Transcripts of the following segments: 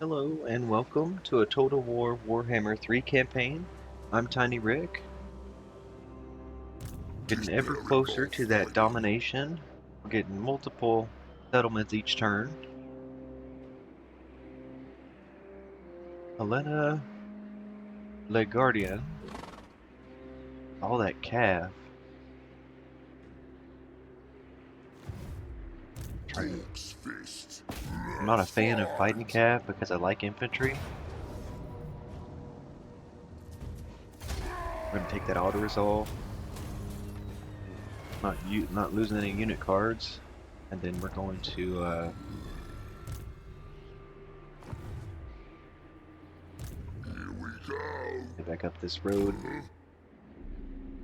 Hello and welcome to a Total War Warhammer 3 campaign. I'm Tiny Rick, getting ever closer to that domination. We're getting multiple settlements each turn. Helena Le Guardian. All that cav. I'm not a fan of fighting cav because I like infantry. We're going to take that auto resolve. Not losing any unit cards. And then we're going to get back up this road.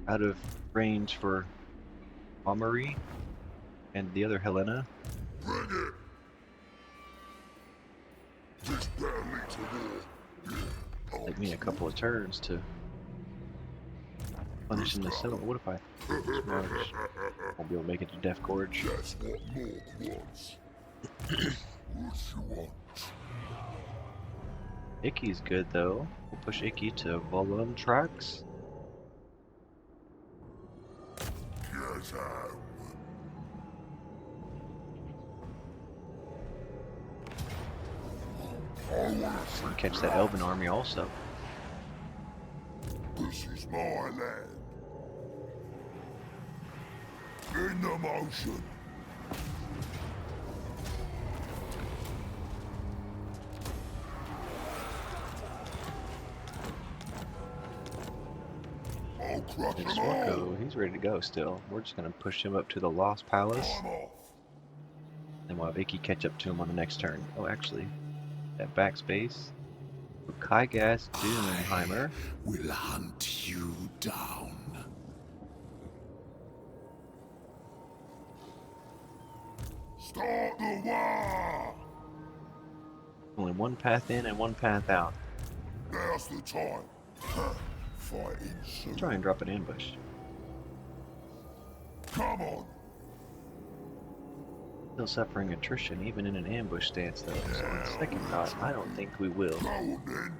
Out of range for Amory and the other Helena. Bring it! This barely to war. Take me a couple of turns to punish him the settlement. What if I smarts? Won't be able to make it to Death Gorge. That's what Mork wants. What you want? Icky's good though. We'll push Icky to Volum tracks. Yes, And catch that Elven army also. This is my land. In the motion. I'll crush And them all. Swarko, he's ready to go still. We're just gonna push him up to the Lost Palace. I'm off. And we'll have Icky catch up to him on the next turn. Oh, actually, that backspace. Kygas Doomheimer. Will hunt you down. Start the war! Only one path in and one path out. Now's the time. Fighting soon. Try and drop an ambush. Come on. Still suffering attrition even in an ambush stance though. So on second thought, I don't think we will. Go on then.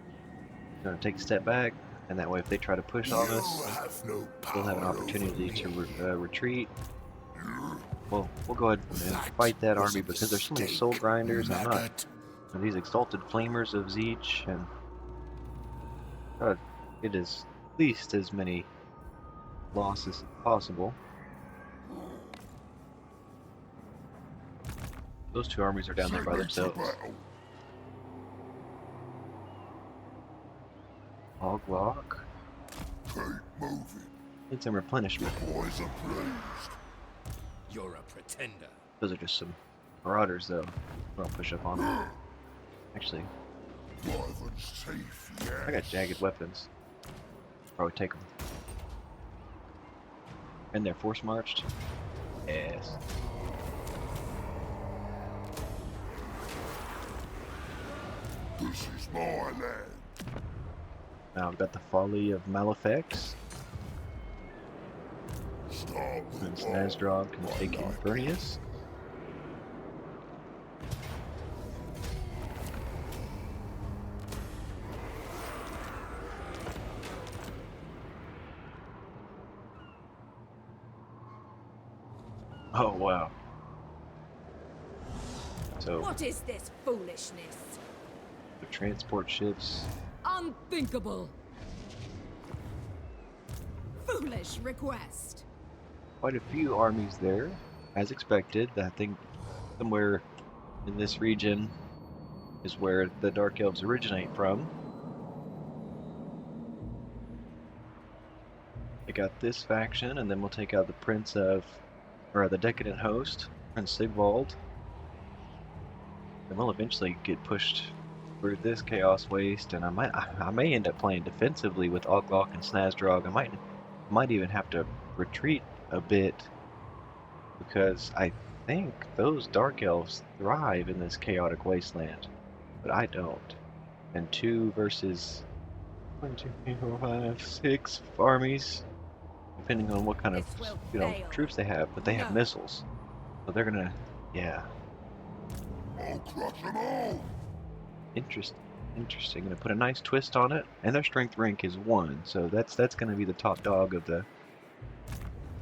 Gonna take a step back, and that way if they try to push on You us, have no we'll have an power opportunity over to retreat. me. Well, we'll go ahead and fight that army because there's so many soul grinders and not Maggot. and these exalted flamers of Zeech, and it is at least as many losses as possible. Those two armies are down there by Send me to themselves. battle. Hoglock. Keep moving. Need some replenishment. Boys are pleased. You're a pretender. Those are just some marauders though. I'll push up on them. Actually, Wyvern's teeth, yes. I got jagged weapons. Probably take them. And they're force marched. Yes. This is my land. Now I've got the Folly of Malefex. Start And the war. Snazdrog can take Infernius. Oh wow. So What is this foolishness? the transport ships. Unthinkable! Foolish request! Quite a few armies there, as expected. I think somewhere in this region is where the Dark Elves originate from. They got this faction, and then we'll take out the the Decadent Host, Prince Sigvald. And we'll eventually get pushed through this Chaos Waste, and I may end up playing defensively with Oglock and Snazdrog. I might even have to retreat a bit because I think those Dark Elves thrive in this chaotic wasteland, but I don't. And 2 versus 1, 2, 3, 4, 5, 6 armies, depending on what kind of This will fail. troops they have, but they have No. missiles, so they're gonna, yeah. I'll crush them all. Interesting. Interesting. Gonna put a nice twist on it, and their strength rank is 1, so that's gonna be the top dog of the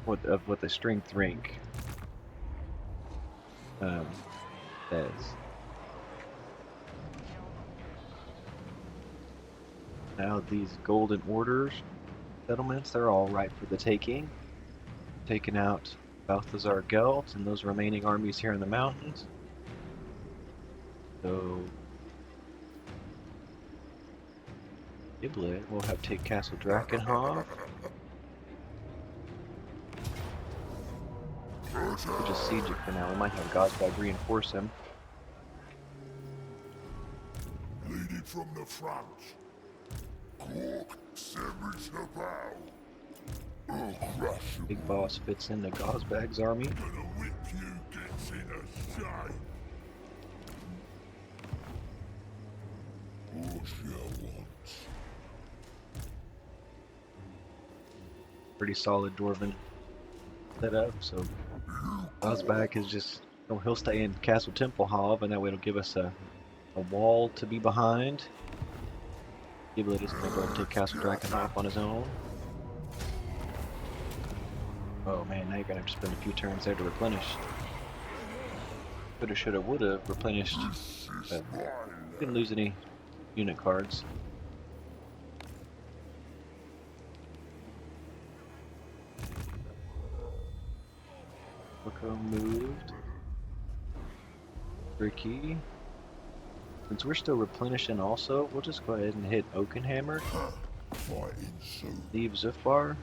what the strength rank says. Now these Golden Orders settlements, they're all ripe for the taking. Taking out Balthazar Gelt and those remaining armies here in the mountains. So Giblet will have take Castle Drakenhof. We'll just siege it for now. We might have Gosbag reinforce him. Lead it from the front. Cork, sandwich the bow. Oh, crush you. Big Boss fits into Gosbag's army. Gonna whip you gets in a shame. What you want? Pretty solid Dwarven setup, so Gosbag is just, he'll stay in Castle Templehof, and that way it'll give us a wall to be behind. Giblet is going to go and take Castle Drakenhof on his own. Oh man, now you're going to have to spend a few turns there to replenish. Coulda, shoulda, woulda replenished. Didn't lose any unit cards. Loco moved. Ricky. Since we're still replenishing also, we'll just go ahead and hit Oakenhammer. Fighting soon. Leave Zufbar.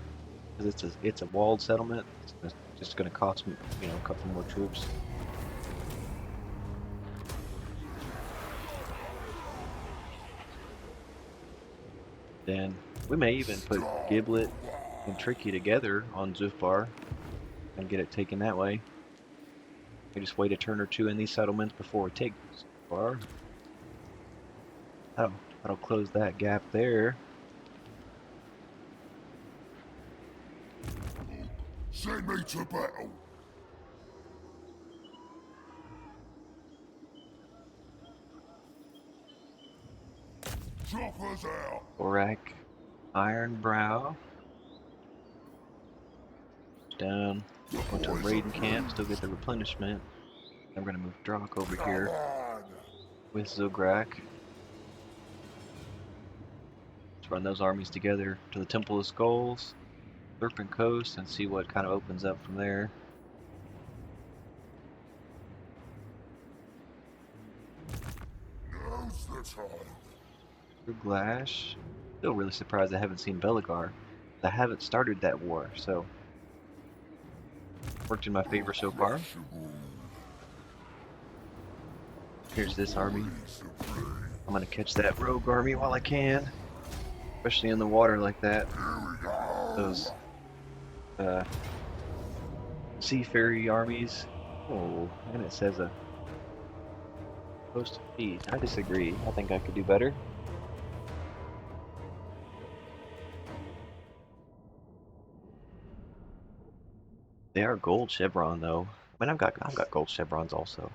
Because it's a walled settlement. It's just going to cost me, you know, a couple more troops. Then we may even put Giblet and Tricky together on Zufbar and get it taken that way. We just wait a turn or two in these settlements before we take Zufbar. That'll close that gap there. Send me to battle. Choppers out. Borak, Ironbrow. Down. Go to Raiden camp, still get the replenishment. I'm gonna move Drock over here with Zograk. Let's run those armies together to the Temple of Skulls, Serpent Coast, and see what kind of opens up from there. Now's the time. Glash. Still really surprised I haven't seen Belagar. I haven't started that war, so worked in my favor so far. Here's this army. I'm gonna catch that rogue army while I can, especially in the water like that. Those seafaring armies. Oh, and it says a host of feet. I disagree. I think I could do better. They are gold chevron though. I mean, I've got gold chevrons also.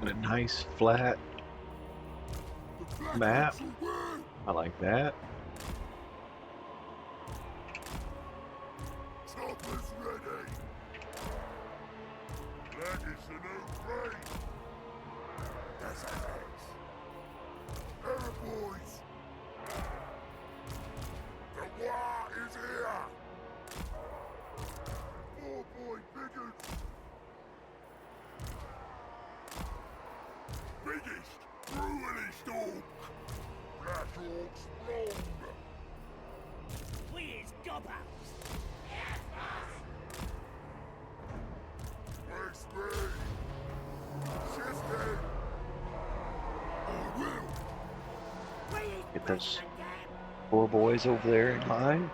What a nice flat map. I like that. Choppers ready. That is a new plane. That's it. Hey, boys. The war is here. Oh boy, biggest. Biggest, brutally storm. Black Orcs wrong. Please, Gobouts! Where's me? Shifting. I will. Get those 4 boys over there in line.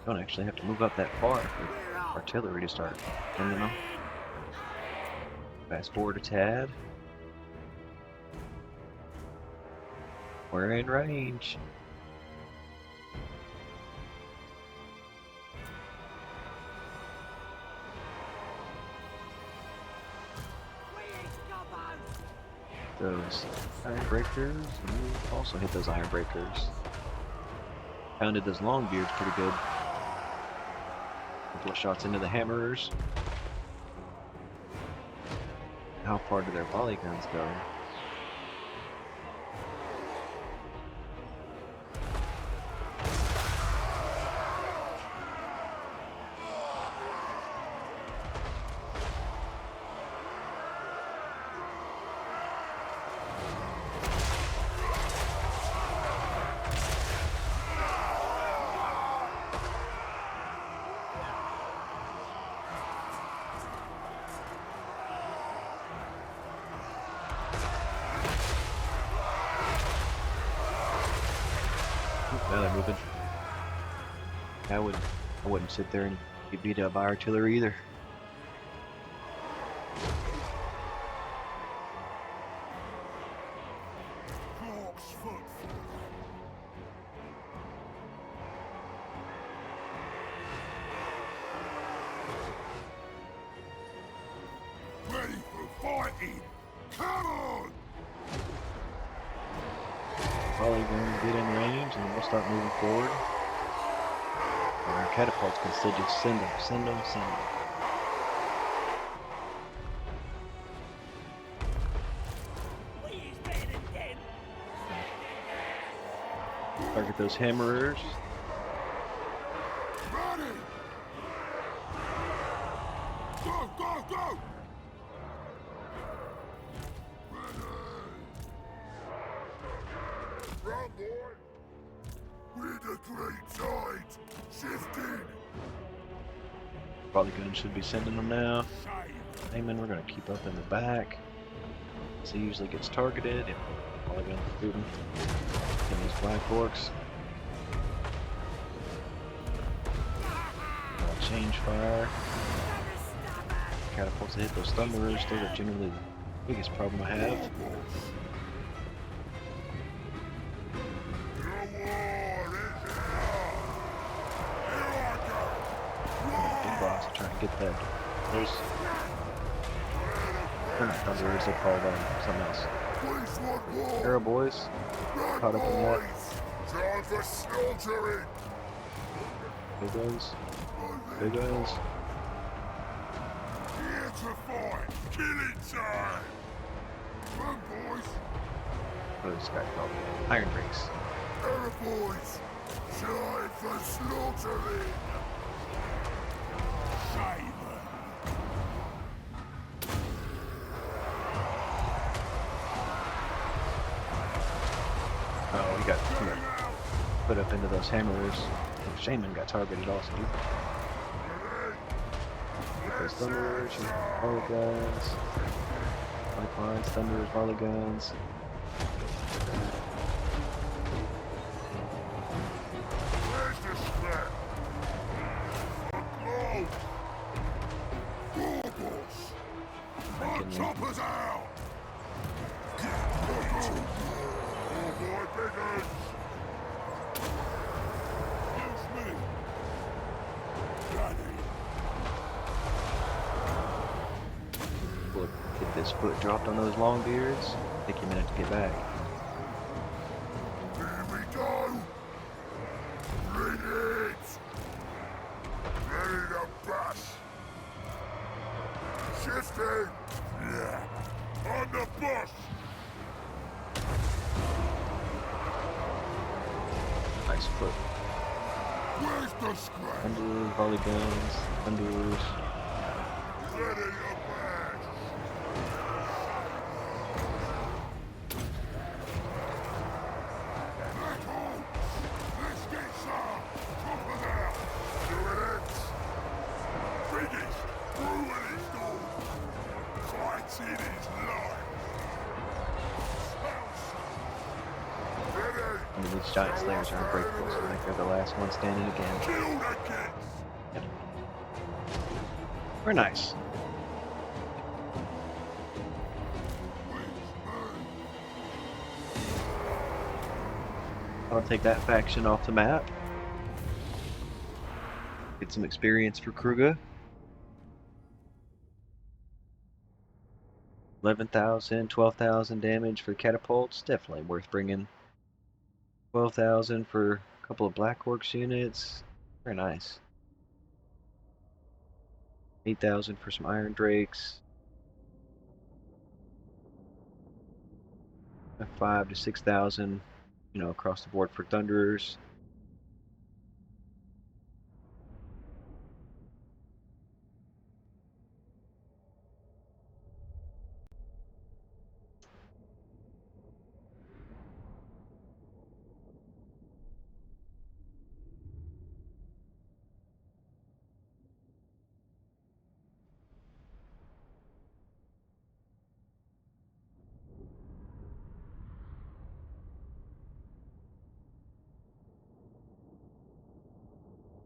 Don't actually have to move up that far for artillery to start bringing them. Fast forward a tad. We're in range. Those iron breakers, and we also hit those iron breakers. Pounded those long beards pretty good. Couple of shots into the hammerers. How far do their volley guns go? Now they're moving. I wouldn't sit there and get beat up by artillery either. Hawk's foot. Ready for fighting! Come on! Volley guns get in range and then we'll start moving forward. And our catapults can still just send them, send them, send them. Target those hammerers. Ready! Go, go, go! Run, boy! We're the great tide! Shifting! Volley guns should be sending them now. Shame! Aiming, we're going to keep up in the back. So he usually gets targeted. And volley guns shooting. And these black orcs. I'll change fire. Catapults that hit those thunderers. Those are generally the biggest problem I have. Big boss are trying to get that. Those. They're not thunderers, they're called something else. Arrow boys. Caught up in that. Time for slaughtering! Big guns. Big guns. Here to fight! Killing time! Run, boys! What is this guy called? Iron Breaks. Arrow boys! Time for slaughtering! Shame! Oh, we got put up into those hammerers. Shaman got targeted also. Get those thunderers, volley guns, pipelines, thunderers, volley guns. Where's the scrap? Oh! Warboss! Our choppers out! Oh boy, biggins! Use me! Ready! Look, get this foot dropped on those long beards. Take you a minute to get back. Here we go! Bring it! Ready to bash! Shifting! Yeah! On the bus! Nice foot. Where's the scrap? Thunderers, volley guns, thunderers. Ready to bash! Back home! Let's get some! Choppers out! Doing it! Biggest! Ruin his door! Fights in his life! Ready! Underneath giant slayers are unbreakable, so I think they're the last one standing again. Kill the kids! Very nice. I'll take that faction off the map. Get some experience for Kruga. 11,000, 12,000 damage for catapults. Definitely worth bringing. 12,000 for a couple of Black Orcs units. Very nice. 8,000 for some Iron Drakes. 5 to 6,000, you know, across the board for Thunderers.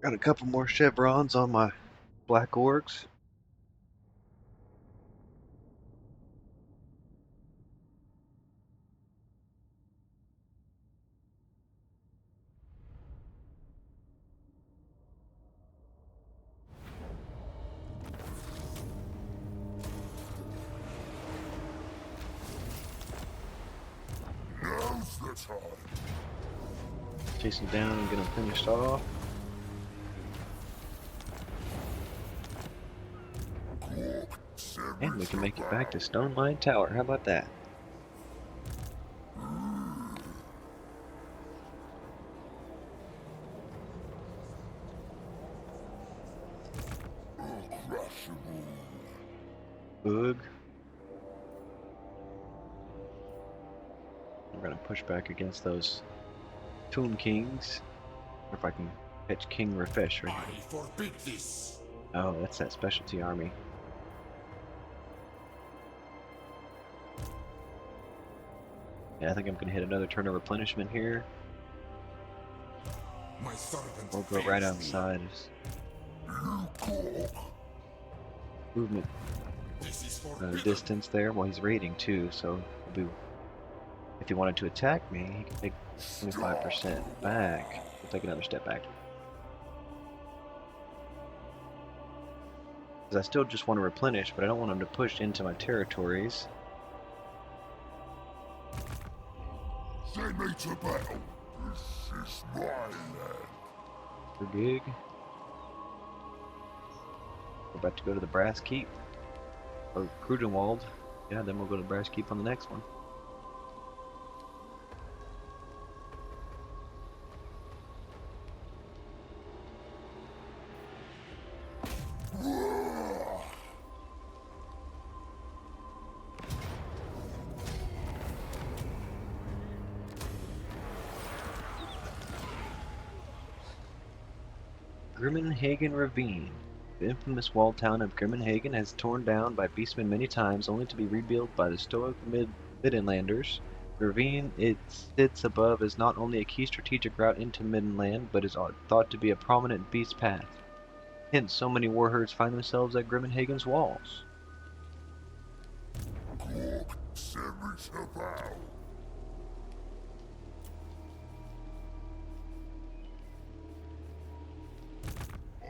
Got a couple more chevrons on my Black Orcs. Now's the time. Chase them down and get them finished off. And we can make it back to Stone Line Tower. How about that? Boog. We're gonna push back against those Tomb Kings. Or if I can catch King Rafesh right I here. forbid this. Oh, that's that specialty army. Yeah, I think I'm gonna hit another turn of replenishment here. My servant We'll go right fails me. outside. Movement This is forbidden. distance there. Well, he's raiding too, so it'll be, if he wanted to attack me, he can take 25% back. We'll take another step back. Because I still just want to replenish, but I don't want him to push into my territories. Send me to battle. This is my land. For gig. We're about to go to the Brass Keep. Or Krudenwald. Yeah, then we'll go to Brass Keep on the next one. Grimmenhagen Ravine. The infamous walled town of Grimmenhagen has torn down by beastmen many times, only to be rebuilt by the stoic Middenlanders. The ravine it sits above is not only a key strategic route into Middenland, but is thought to be a prominent beast path. Hence, so many warherds find themselves at Grimmenhagen's walls. Cork, send me to battle.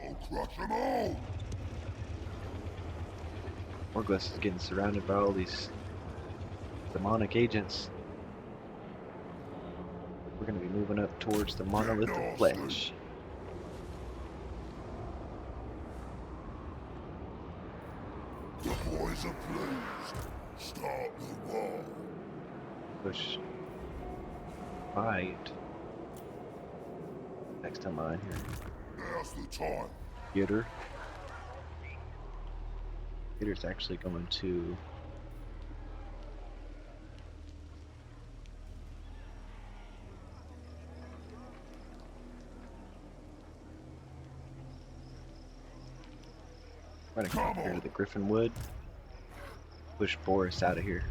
I'll crush them all. Morglis is getting surrounded by all these demonic agents. We're going to be moving up towards the monolithic flesh. The boys are pleased. Start the war. Push. Fight. Next time I'm here. Now's the time. Gitter. Gitter's actually going to run across here to the Griffin Wood. Push Boris out of here.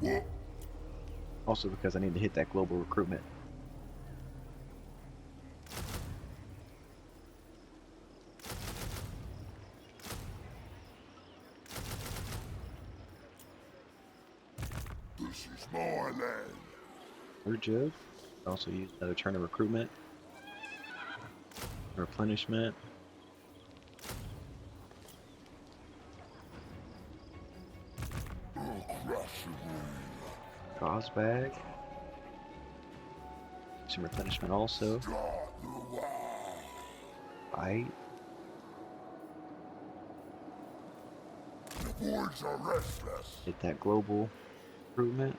What? Also because I need to hit that global recruitment. This is my land. Urge of. Also use another turn of recruitment. Replenishment. Gauze bag. Some replenishment also. Fight. The boys are restless. Hit that global recruitment.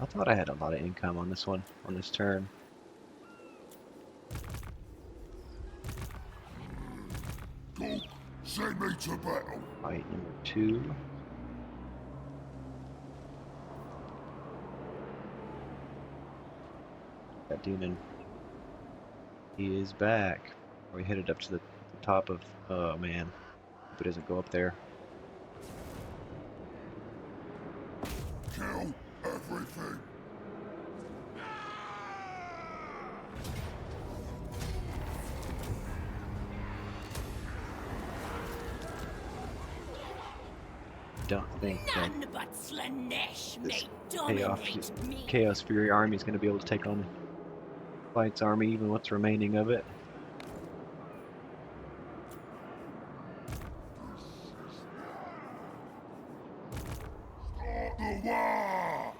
I thought I had a lot of income on this one, on this turn. Go, send me to battle. Fight number 2. That demon. He is back. We headed up to the top of, oh man. Hope it doesn't go up there. Kill everything. Don't think that None but Slanesh this may dominate me. Chaos Fury army is going to be able to take on Fight's army, even what's remaining of it. Start the war.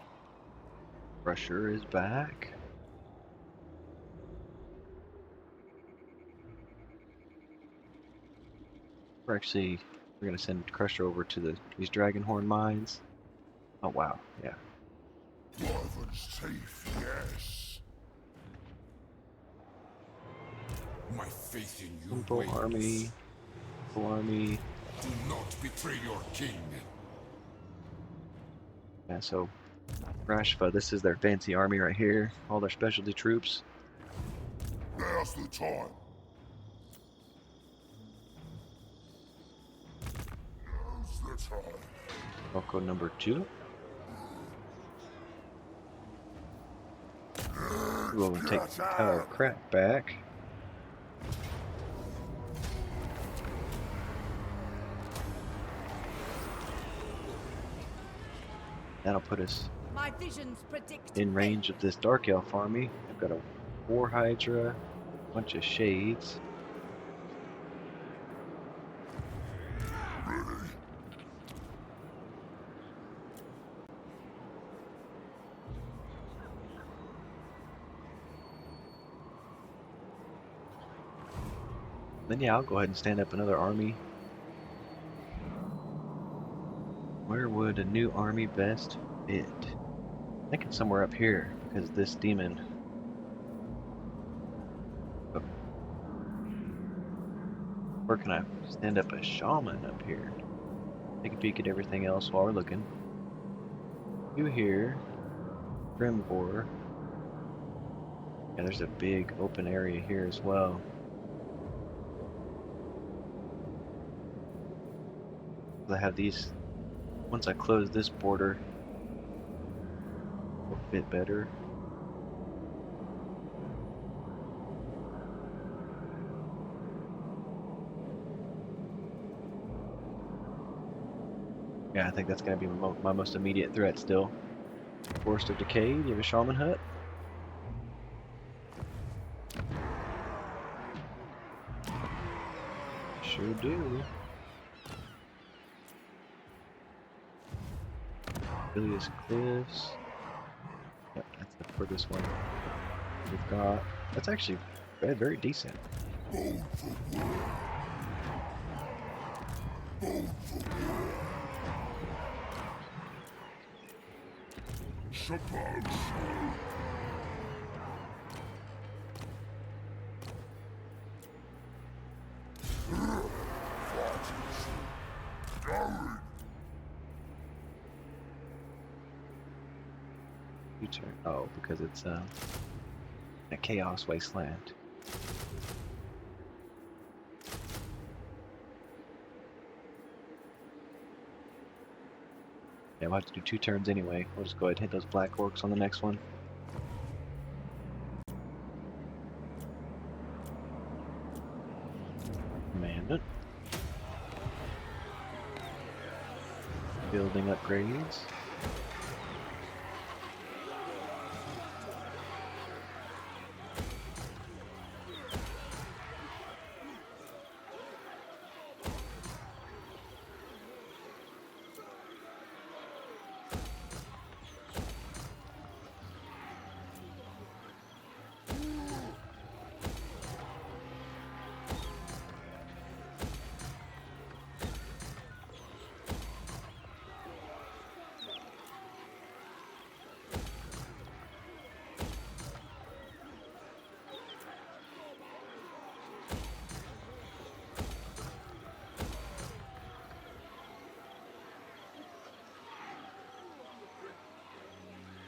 Crusher is back. We're going to send Crusher over to these Dragonhorn mines. Oh wow, yeah. Wyvern's teeth, yes. My faith in you Simple wanes. army. Simple army. Do not betray your king. Yeah, so Rashva, this is their fancy army right here. All their specialty troops. Now's the time. Now's the time. Rocco number 2. We'll take Tower of Crap back. That'll put us My visions predict in range of this Dark Elf army. I've got a War Hydra, a bunch of Shades. Then yeah, I'll go ahead and stand up another army. Where would a new army best fit? I think it's somewhere up here, because this demon. Oh. Where can I stand up a shaman up here? Take a peek at everything else while we're looking. You here, Grimgor. Yeah, there's a big open area here as well. I have these. Once I close this border, it'll fit better. Yeah, I think that's going to be my most immediate threat still. Forest of Decay, do you have a shaman hut? Sure do. Ilias Cliffs. Yep, that's the furthest one we've got. That's actually very decent. Bold for war. Bold for war. Suppose so. Going. You turn. Oh, because it's a Chaos Wasteland. Yeah, we'll have to do 2 turns anyway. We'll just go ahead and hit those black orcs on the next one. Commandant. Building upgrades.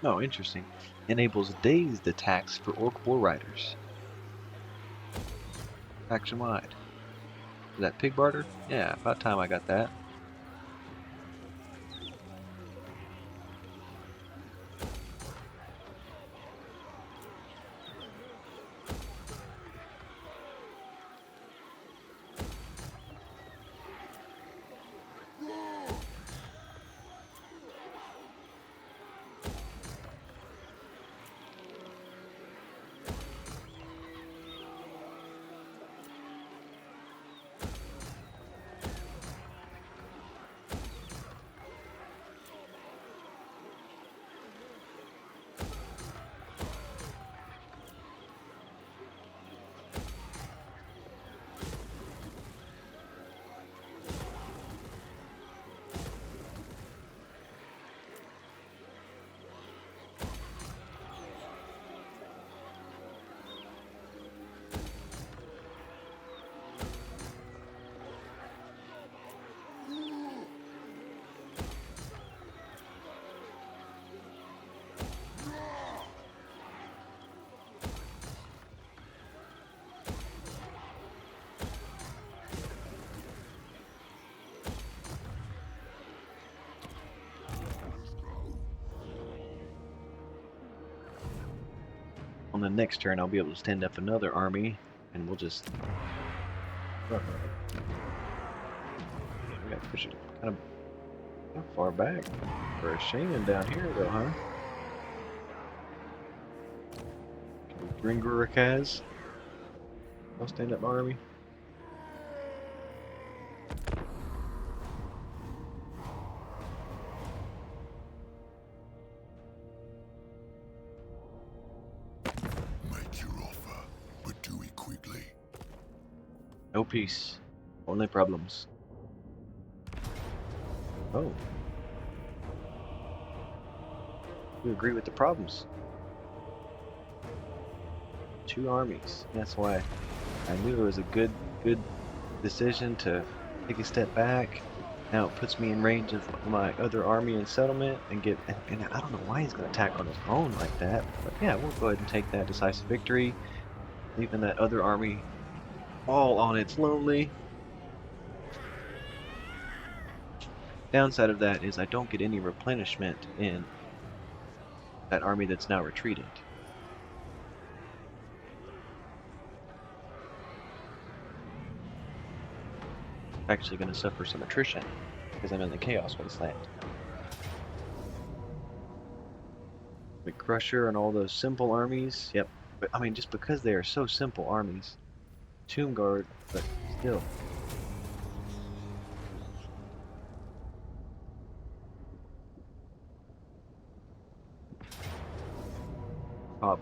Oh, interesting. Enables dazed attacks for orc war riders. Action wide. Is that pig barter? Yeah, about time I got that. On the next turn, I'll be able to stand up another army, and we'll just... We gotta push it kind of far back for a Shaman down here, though, huh? Grimgor has. I'll stand up my army. Make your offer, but do it quickly. No peace. Only problems. Oh. We agree with the problems. 2 armies. That's why I knew it was a good decision to take a step back. Now it puts me in range of my other army and settlement and get. And I don't know why he's going to attack on his own like that. But yeah, we'll go ahead and take that decisive victory, leaving that other army all on its lonely. Downside of that is I don't get any replenishment in that army that's now retreated. Actually going to suffer some attrition because I'm in the Chaos Wasteland. The Crusher and all those simple armies, yep. But I mean, just because they are so simple armies. Tomb Guard, but still.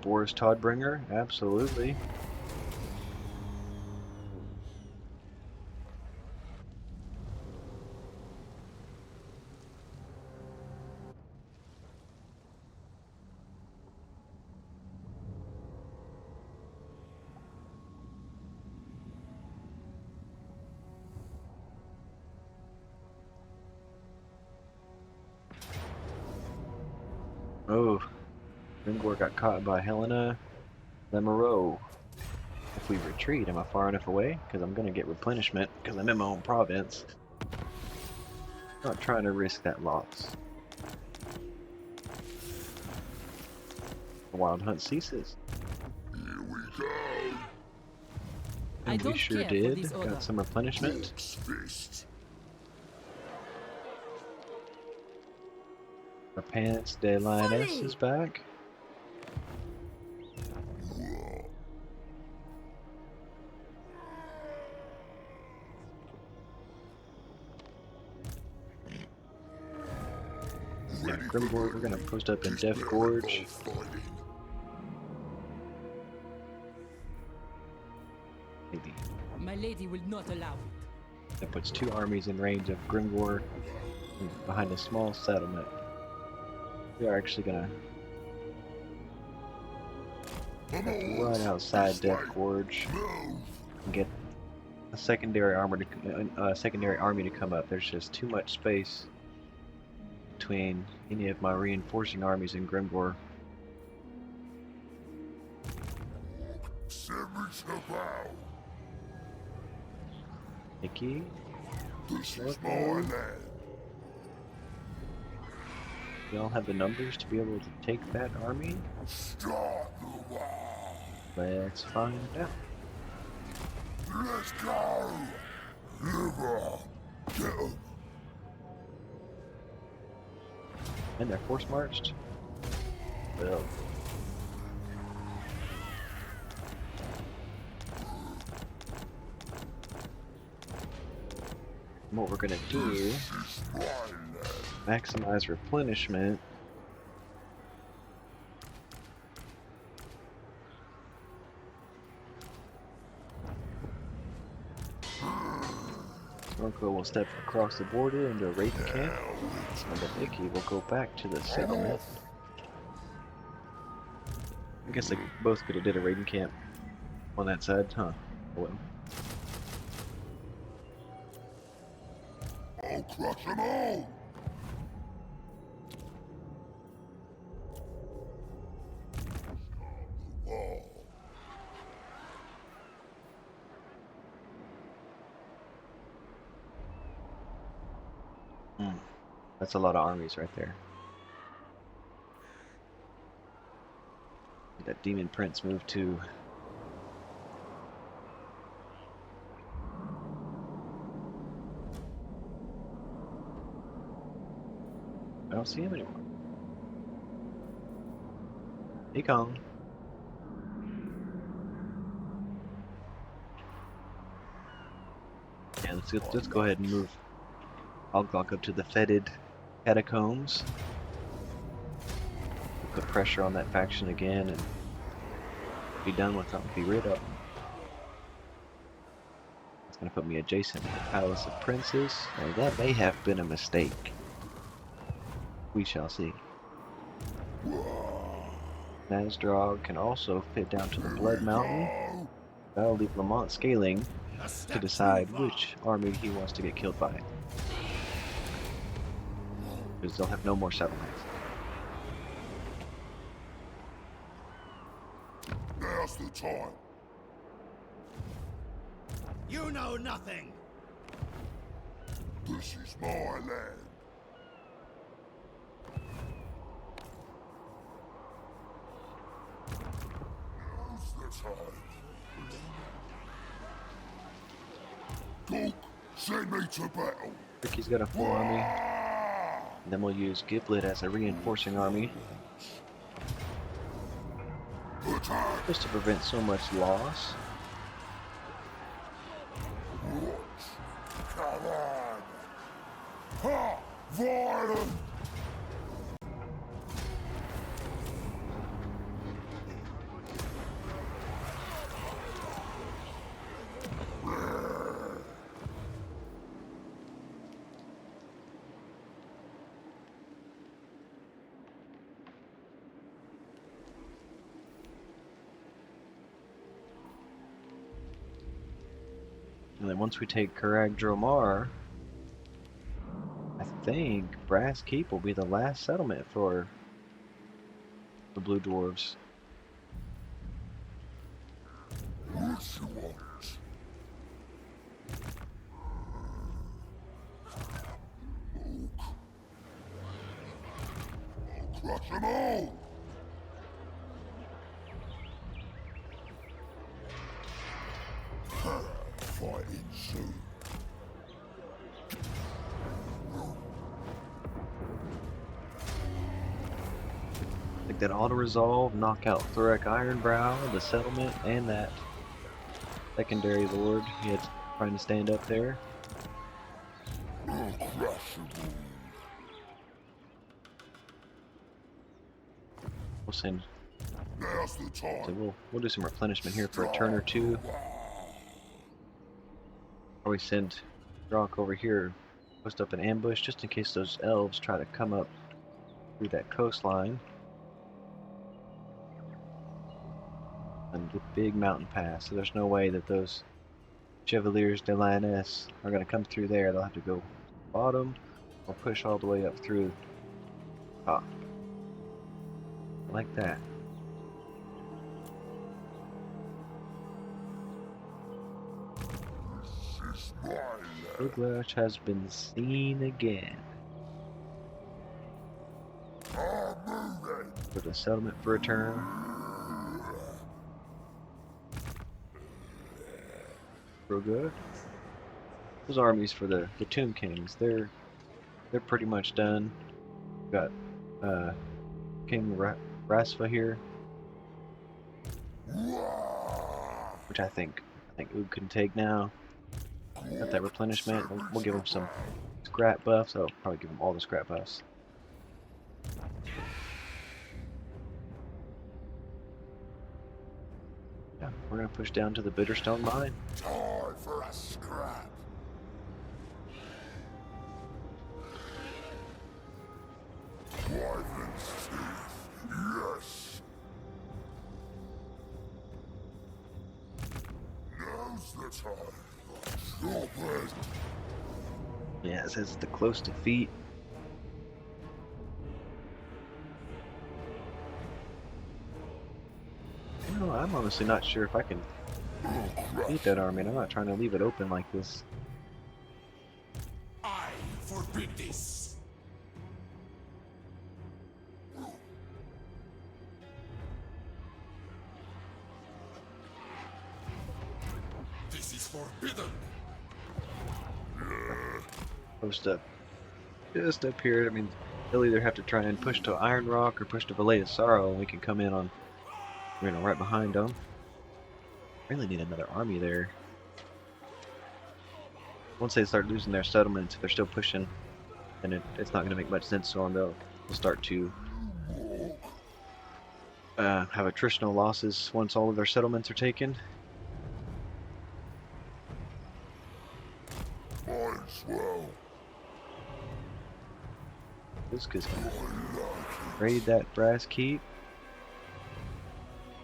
Boris Toddbringer, absolutely. Oh, Grimgor got caught by Helena Lemoreau. If we retreat, am I far enough away? Because I'm going to get replenishment because I'm in my own province. Not trying to risk that loss. the wild hunt ceases. Here we go. I And we don't sure care for did. this order. Got some replenishment. Orc's fist. Our pants de lioness Fully. is back. Yeah, Grimgor, we're gonna post up in Just Death better Gorge. involve fighting. Maybe. My lady will not allow it. That puts 2 armies in range of Grimgor behind a small settlement. We are actually gonna I'm all run outside this Death way. Gorge Move. and get a secondary army to come up. There's just too much space between any of my reinforcing armies in Grimgor. Send me to bow. Nikki, This is my Okay. land. y'all have the numbers to be able to take that army? Start the war. Let's find out. Let's go. Liver. Get 'em. And they're force marched. Well, and what we're gonna do, This is my land. maximize replenishment. Snorkel will step across the border into a raiding camp, and the Mickey will go back to the settlement. I guess they both could have did a raiding camp on that side, huh? Oh well. I'll crush them all. The wall. That's a lot of armies right there. That demon prince moved to. I don't see him anymore. Hey Kong. Yeah, let's go ahead and move Oglock up to the fetid catacombs. Put pressure on that faction again and be done with them, be rid of them. It's gonna put me adjacent to the Palace of Princes, and that may have been a mistake. We shall see. Nasdrag can also fit down to the Blood Mountain. That'll leave Lamont Scaling to decide which army he wants to get killed by. Because they'll have no more settlements. Now's the time. You know nothing. This is my land. Now's the time. Cook, send me to battle. Ricky's got a full army. And then we'll use Giblet as a reinforcing army, Attack. just to prevent so much loss. Come on. Ha! Violent. And then once we take Karag Dromar, I think Brass Keep will be the last settlement for the Blue Dwarves. What you want? Look. I'll crush them all. Like that auto-resolve, knock out Thurek Ironbrow, the settlement, and that secondary lord he had trying to stand up there. We'll send. Now's the time. So we'll do some replenishment here for a turn or two. Or we send Rock over here, post up an ambush just in case those elves try to come up through that coastline. And the big mountain pass, so there's no way that those Chevaliers de Lioness are going to come through there. They'll have to go bottom or push all the way up through top. Like that. This is my land. Buglash has been seen again. I'm moving. For the settlement for a turn. Real good. Those armies for the Tomb Kings, they're pretty much done. We've got King Rasva here, which I think Oog can take now. Got that replenishment. We'll give him some scrap buffs. I'll probably give him all the scrap buffs. Yeah, we're gonna push down to the Bitterstone Mine. Time for a scrap. Wyvern's teeth. Yes. Now's the time. Stop it. Yeah, it says the close defeat. You know, I'm honestly not sure if I can beat that army, and I'm not trying to leave it open like this. I forbid this. This is forbidden. Post up just up here. I mean, they'll either have to try and push to Iron Rock or push to Valet of Sorrow, and we can come in on, you know, right behind them. Really need another army there. Once they start losing their settlements, if they're still pushing, then it's not going to make much sense to them. They'll start to have attritional losses once all of their settlements are taken. Mine's well. This guy's gonna raid that brass keep.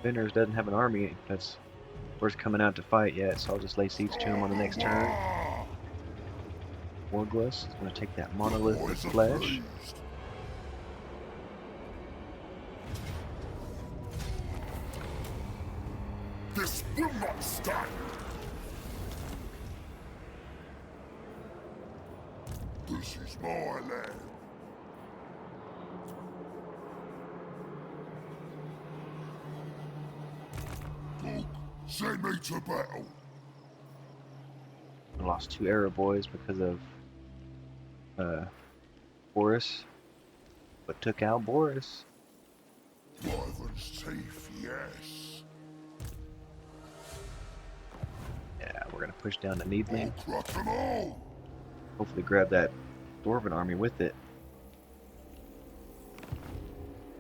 Vendors doesn't have an army that's worth coming out to fight yet, so I'll just lay siege to him on the next turn. Wargless is going to take that monolith of flesh. This will not stand. This is my land. Folk, send me to battle. I lost 2 arrow boys because of Boris, but took out Boris. Wyvern's teeth, yes. Yeah, we're gonna push down to Needling. I'll crush them all. Hopefully grab that Dwarven army with it.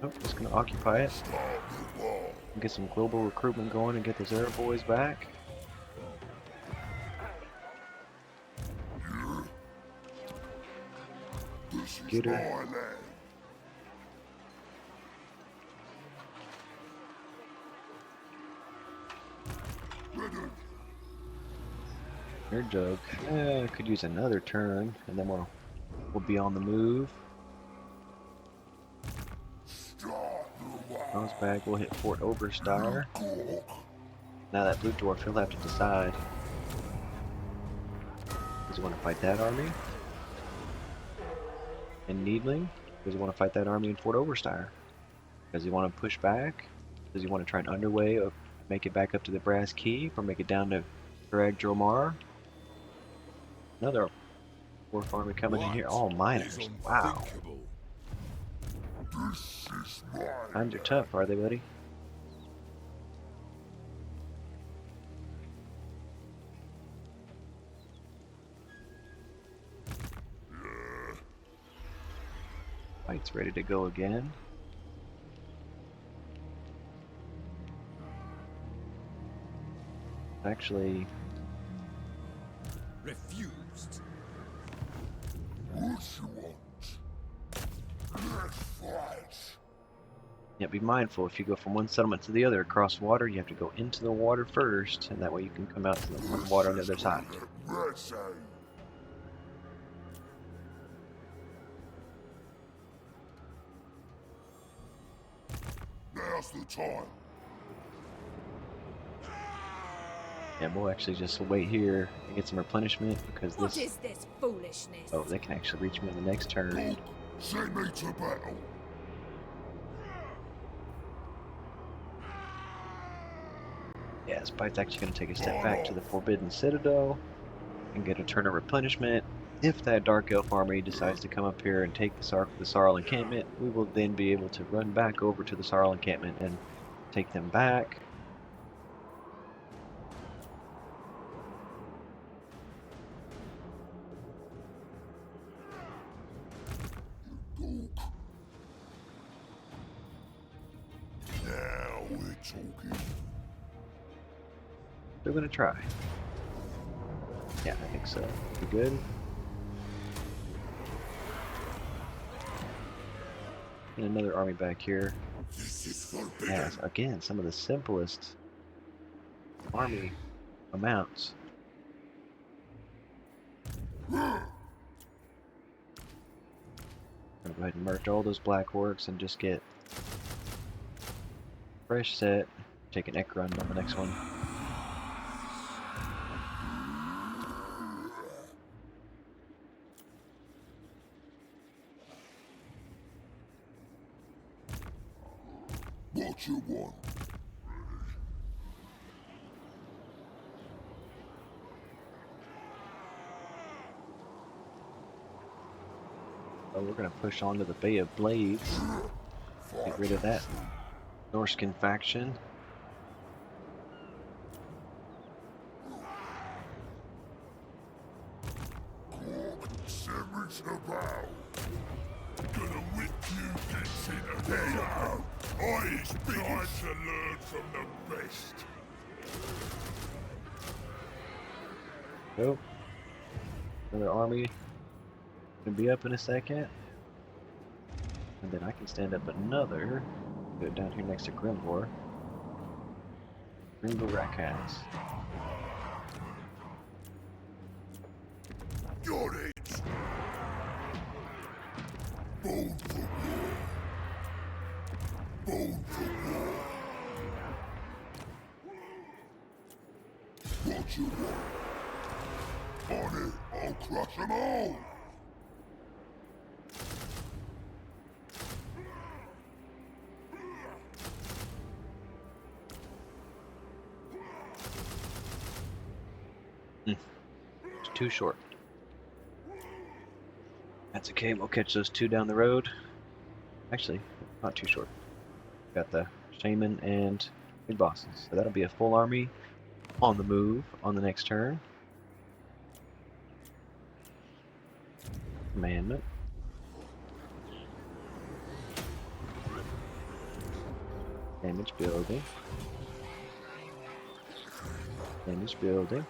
Oh, just gonna occupy it. Start the war. Get some global recruitment going and get those arrow boys back. This is Get her. my land. Ready. Nerd joke. Could use another turn, and then we'll be on the move. Start the war. Bounce back. We'll hit Fort Oberstyre. Now that blue dwarf, he'll have to decide. Does he want to fight that army in Needling? Does he want to fight that army in Fort Oberstyre? Does he want to push back? Does he want to try and underway or make it back up to the Brass Keep or make it down to Drag Dromar? Another dwarf army coming in here. All miners. Wow. This is mine. Times are tough, are they, buddy? Fight's ready to go again. Actually, Refused. What you want? Let's fight. yeah, be mindful if you go from one settlement to the other across water, you have to go into the water first, and that way you can come out to the water on the other side. Ready. Now's the time. Yeah, we'll actually just wait here and get some replenishment because What this. is this foolishness? Oh, they can actually reach me in the next turn. Luke, send me to battle. Yeah, this fight's actually going to take a step back to the Forbidden Citadel and get a turn of replenishment. If that Dark Elf army decides to come up here and take the Sarl encampment, we will then be able to run back over to the Sarl encampment and take them back. Luke. Now we're talking. They're going to try. Yeah, I think so. Be good. And another army back here. This is forbidden. Yes, again, some of the simplest army amounts. I'm gonna go ahead and merge all those black orcs and just get fresh set. Take an Ek run on the next one. What you want? Oh, we're gonna push on to the Bay of Blades. Get rid of that Norskin faction. Send me to battle. Gonna whip you dicks into the I is trying to learn from the best. Nope. Another army gonna be up in a second. And then I can stand up another. Put it down here next to Grimgor. Grimgor Rackhouse. Got it. Born for war. Born for war. What you want? On it, I'll crush them all. It's too short. That's okay, we'll catch those two down the road. Actually, not too short. Got the Shaman and big bosses. So that'll be a full army on the move on the next turn. Commandment. Damage building. Damage building.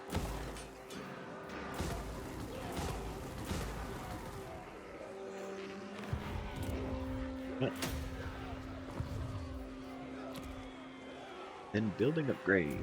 Then building upgrades.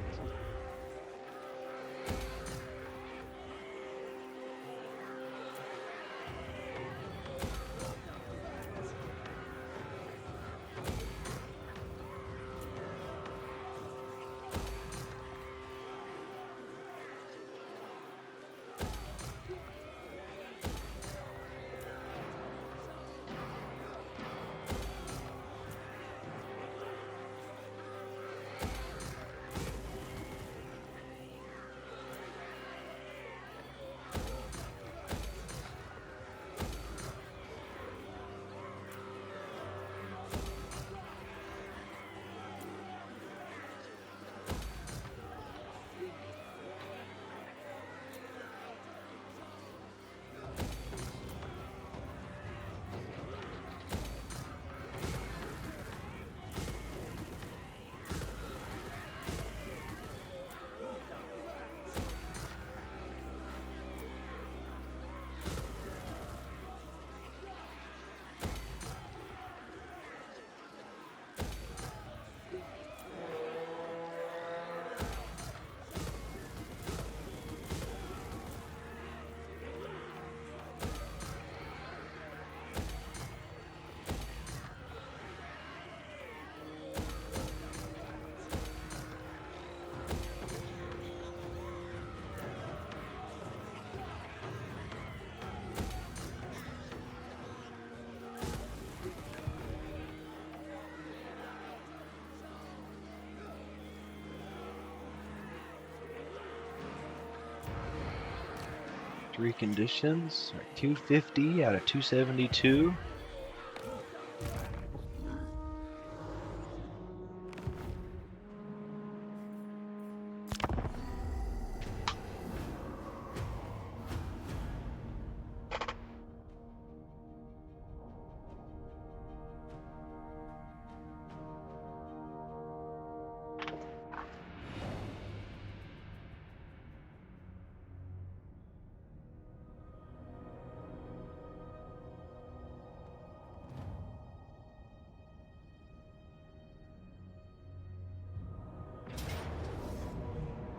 3 conditions are 250 out of 272.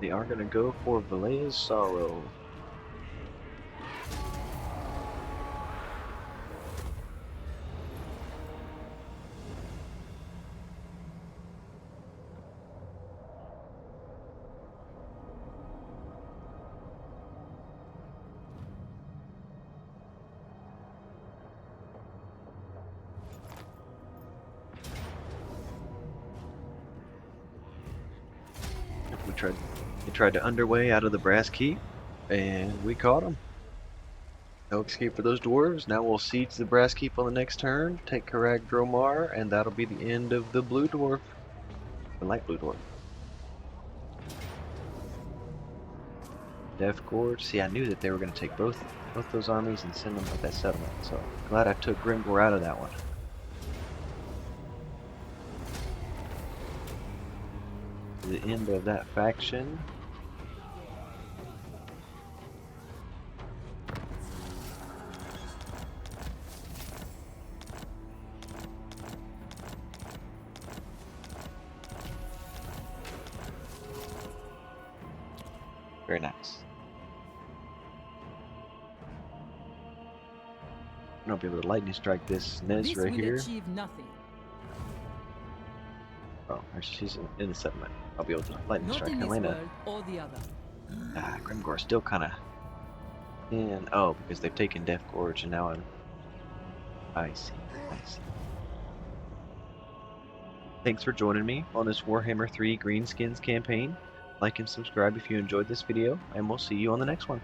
They are going to go for Valea's Sorrow. They tried to underway out of the Brass Keep, and we caught them. No escape for those dwarves. Now we'll siege the Brass Keep on the next turn, take Karag Dromar, and that'll be the end of the Blue Dwarf. The Light Blue Dwarf. Death Gorge. See, I knew that they were going to take both those armies and send them with that settlement, so glad I took Grimgor out of that one. The end of that faction. Very nice. I'm gonna be able to lightning strike this Nez This right will here. achieve nothing. Oh, actually she's in the settlement. I'll be able to lightning Not strike in this Helena. world or the other. Ah, Grimgor's still kind of in. Oh, because they've taken Death Gorge and now I see. Thanks for joining me on this Warhammer 3 Greenskins campaign. Like and subscribe if you enjoyed this video, and we'll see you on the next one.